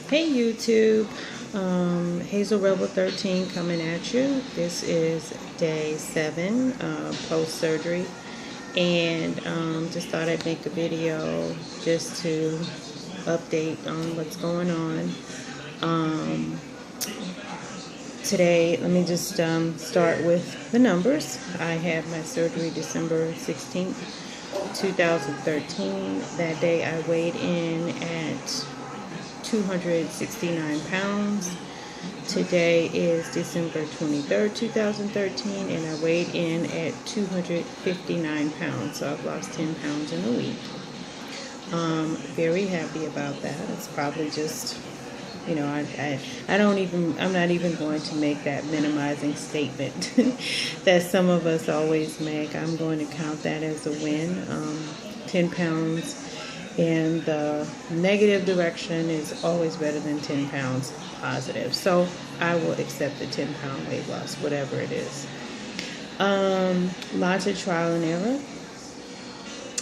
Hey YouTube, Hazel Rebel 13 coming at you. This is day 7 post-surgery, and just thought I'd make a video just to update on what's going on. Today, let me just start with the numbers. I had my surgery December 16th, 2013. That day I weighed in at 269 pounds. Today is December 23rd, 2013, and I weighed in at 259 pounds. So I've lost 10 pounds in a week. Very happy about that. It's probably just, I'm not even going to make that minimizing statement that some of us always make. I'm going to count that as a win. 10 pounds in the negative direction is always better than 10 pounds positive. So I will accept the 10-pound weight loss, whatever it is. Lots of trial and error.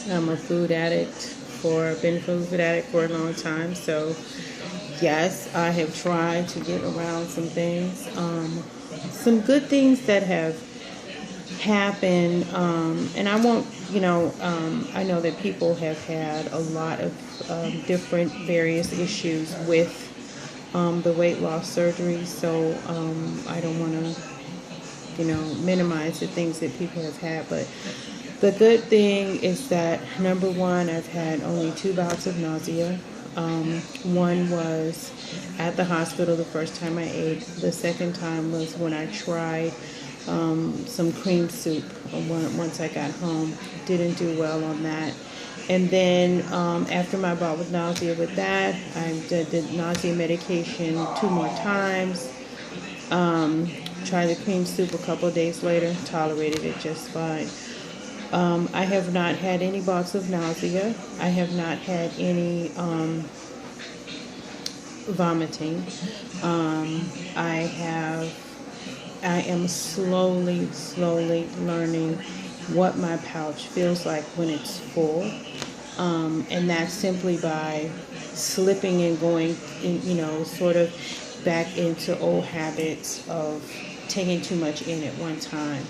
I'm a food addict been a food addict for a long time. So yes, I have tried to get around some things. Some good things that have happened, and I won't, I know that people have had a lot of different various issues with the weight loss surgery, so I don't want to, minimize the things that people have had, but the good thing is that, number one, I've had only 2 bouts of nausea. One was at the hospital the first time I ate. The second time was when I tried some cream soup once I got home. Didn't do well on that. And then after my bout with nausea with that, I did nausea medication 2 more times. Tried the cream soup a couple of days later, tolerated it just fine. I have not had any bouts of nausea. I have not had any vomiting. I am slowly learning what my pouch feels like when it's full. And that's simply by slipping and going, sort of back into old habits of taking too much in at one time.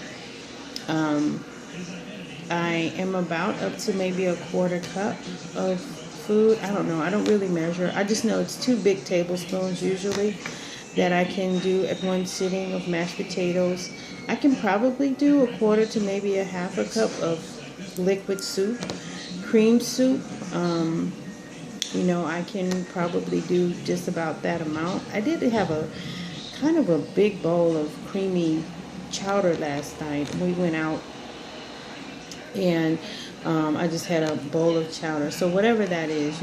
I am about up to maybe a 1/4 cup of food. I don't know. I don't really measure. I just know it's 2 big tablespoons usually that I can do at one sitting of mashed potatoes. I can probably do a 1/4 to maybe a 1/2 cup of liquid soup, cream soup. I can probably do just about that amount. I did have a kind of a big bowl of creamy chowder last night. We went out and I just had a bowl of chowder. So whatever that is,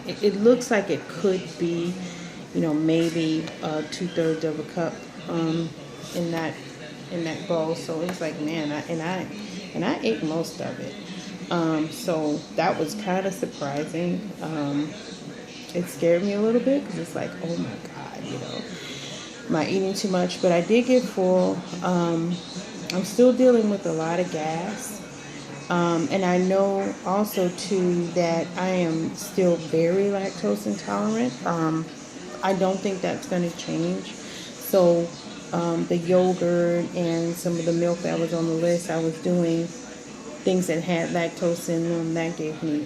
it looks like it could be, maybe 2/3 of a cup in that bowl. So it's like, man, I ate most of it. So that was kind of surprising. It scared me a little bit because it's like, oh my God, am I eating too much? But I did get full. I'm still dealing with a lot of gas. And I know also too that I am still very lactose intolerant. I don't think that's going to change. So the yogurt and some of the milk that was on the list, I was doing things that had lactose in them. That gave me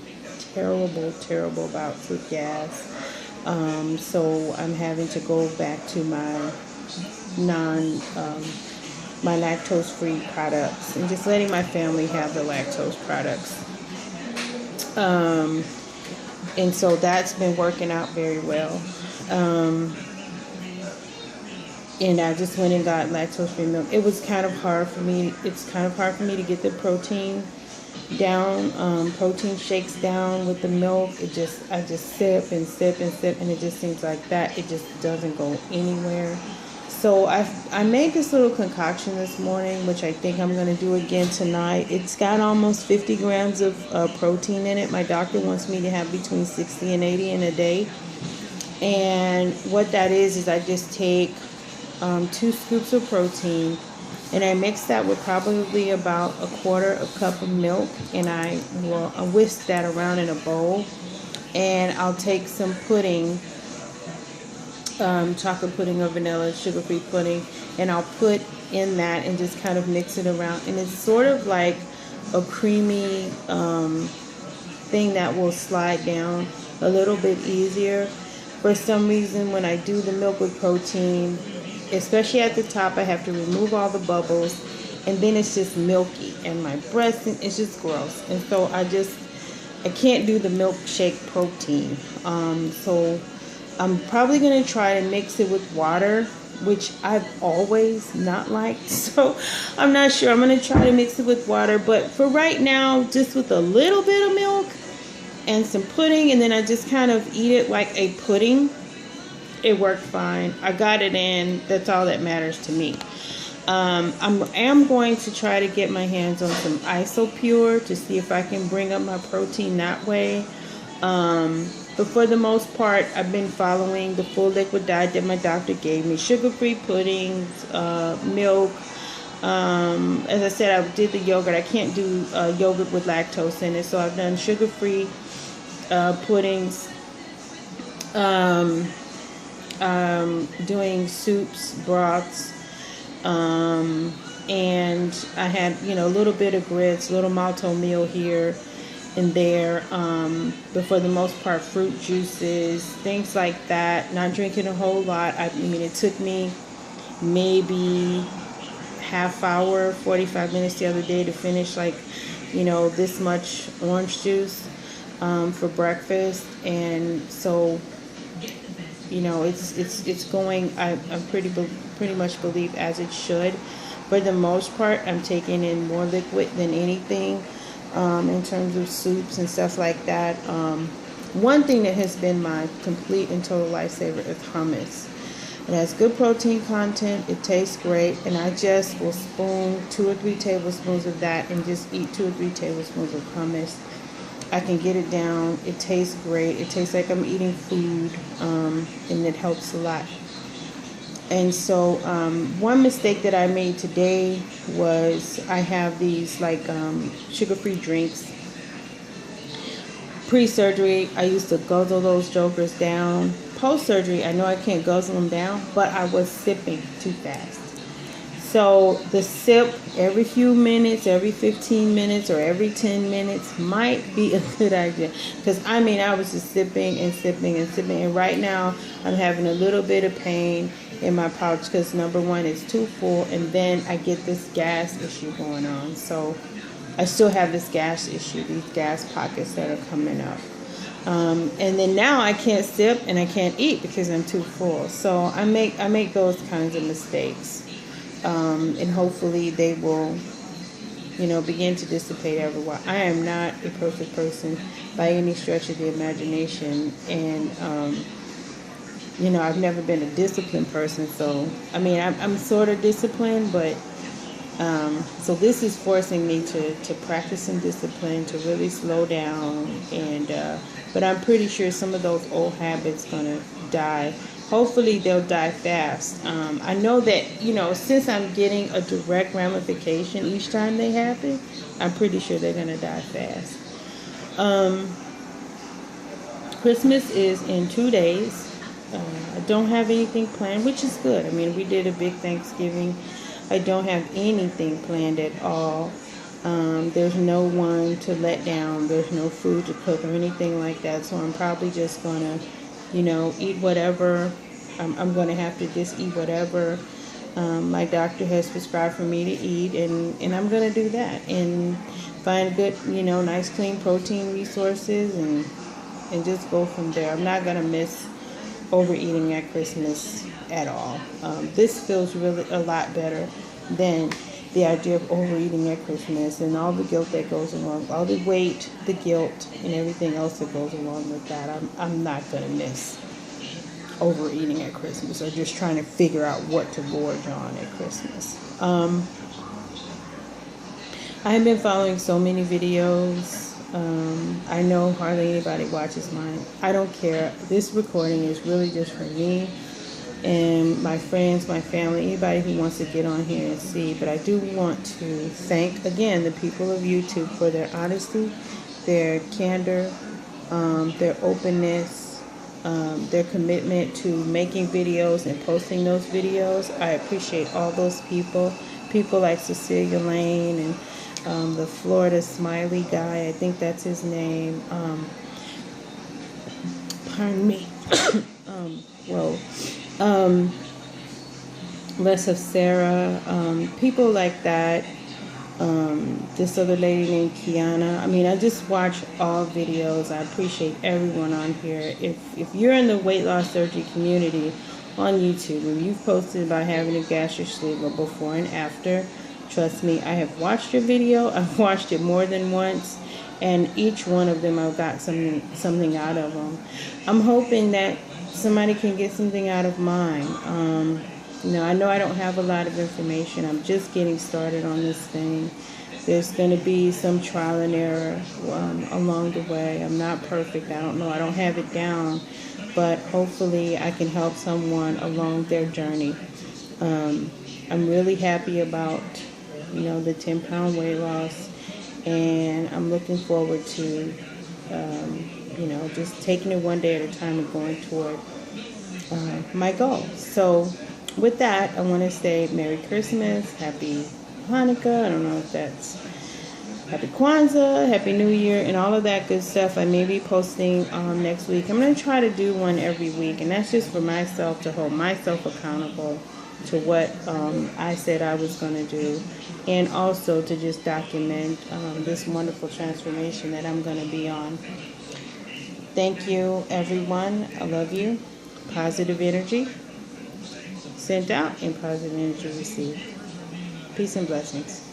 terrible bouts with gas. So I'm having to go back to my my lactose-free products and just letting my family have the lactose products. And so that's been working out very well. And I just went and got lactose-free milk. It was kind of hard for me. It's kind of hard for me to get the protein down, protein shakes down with the milk. I just sip and sip and sip, and it just seems like that. It just doesn't go anywhere. So I made this little concoction this morning, which I think I'm going to do again tonight. It's got almost 50 grams of protein in it. My doctor wants me to have between 60 and 80 in a day. And what that is I just take 2 scoops of protein, and I mix that with probably about a 1/4 cup of milk, and I will whisk that around in a bowl. And I'll take some pudding chocolate pudding or vanilla sugar-free pudding, and I'll put in that and just kind of mix it around, and it's sort of like a creamy thing that will slide down a little bit easier. For some reason, when I do the milk with protein, especially at the top, I have to remove all the bubbles, and then it's just milky, and my breast, it's just gross. And so I can't do the milkshake protein. So I'm probably going to try to mix it with water, which I've always not liked. So I'm not sure. I'm going to try to mix it with water. But for right now, just with a little bit of milk and some pudding, and then I just kind of eat it like a pudding. It worked fine. I got it in. That's all that matters to me. I am going to try to get my hands on some Isopure to see if I can bring up my protein that way. But for the most part, I've been following the full liquid diet that my doctor gave me. Sugar-free puddings, milk. As I said, I did the yogurt. I can't do yogurt with lactose in it, so I've done sugar-free puddings. Doing soups, broths, and I had, a little bit of grits, a little malto meal here and there, but for the most part, fruit juices, things like that. Not drinking a whole lot. I mean, it took me maybe half hour, 45 minutes the other day to finish this much orange juice for breakfast, and so it's going. I pretty much believe as it should. For the most part, I'm taking in more liquid than anything in terms of soups and stuff like that. One thing that has been my complete and total lifesaver is hummus. It has good protein content. It tastes great, and I just will spoon 2 or 3 tablespoons of that and just eat 2 or 3 tablespoons of hummus. I can get it down. It tastes great. It tastes like I'm eating food, and it helps a lot. And so one mistake that I made today was I have these sugar-free drinks. Pre-surgery, I used to guzzle those jokers down. Post-surgery, I know I can't guzzle them down, but I was sipping too fast. So the sip every few minutes, every 15 minutes, or every 10 minutes might be a good idea. Because, I was just sipping and sipping and sipping. And right now, I'm having a little bit of pain in my pouch because, number one, it's too full. And then I get this gas issue going on. So I still have this gas issue, these gas pockets that are coming up. And then now I can't sip and I can't eat because I'm too full. So I make those kinds of mistakes. And hopefully they will, begin to dissipate after a while. I am not a perfect person by any stretch of the imagination. And, I've never been a disciplined person. So, I'm sort of disciplined, but, so this is forcing me to practice some discipline, to really slow down. And, but I'm pretty sure some of those old habits gonna die. Hopefully they'll die fast. I know that, since I'm getting a direct ramification each time they happen, I'm pretty sure they're going to die fast. Christmas is in 2 days. I don't have anything planned, which is good. We did a big Thanksgiving. I don't have anything planned at all. There's no one to let down. There's no food to cook or anything like that. So I'm probably just going to eat whatever. I'm going to have to just eat whatever my doctor has prescribed for me to eat, and I'm going to do that and find good, nice clean protein resources and just go from there. I'm not going to miss overeating at Christmas at all. This feels really a lot better than the idea of overeating at Christmas and all the guilt that goes along, all the weight, the guilt, and everything else that goes along with that. I'm not going to miss overeating at Christmas or just trying to figure out what to gorge on at Christmas. I have been following so many videos. I know hardly anybody watches mine. I don't care. This recording is really just for me and my friends, my family, anybody who wants to get on here and see. But I do want to thank, again, the people of YouTube for their honesty, their candor, their openness, their commitment to making videos and posting those videos. I appreciate all those people. People like Cecilia Lane and the Florida Smiley guy. I think that's his name. Pardon me. Less of Sarah. People like that. This other lady named Kiana. I mean, I just watch all videos. I appreciate everyone on here. If you're in the weight loss surgery community on YouTube and you've posted about having a gastric sleeve before and after, trust me, I have watched your video. I've watched it more than once, and each one of them I've got something out of them. I'm hoping that somebody can get something out of mine. I know I don't have a lot of information. I'm just getting started on this thing. There's going to be some trial and error along the way. I'm not perfect. I don't know. I don't have it down. But hopefully I can help someone along their journey. I'm really happy about, the 10-pound weight loss. And I'm looking forward to, just taking it one day at a time and going toward my goal. So with that, I want to say Merry Christmas, Happy Hanukkah. I don't know if that's Happy Kwanzaa, Happy New Year, and all of that good stuff. I may be posting next week. I'm going to try to do one every week, and that's just for myself, to hold myself accountable to what I said I was going to do, and also to just document this wonderful transformation that I'm going to be on. Thank you, everyone. I love you. Positive energy sent out and positive energy received. Peace and blessings.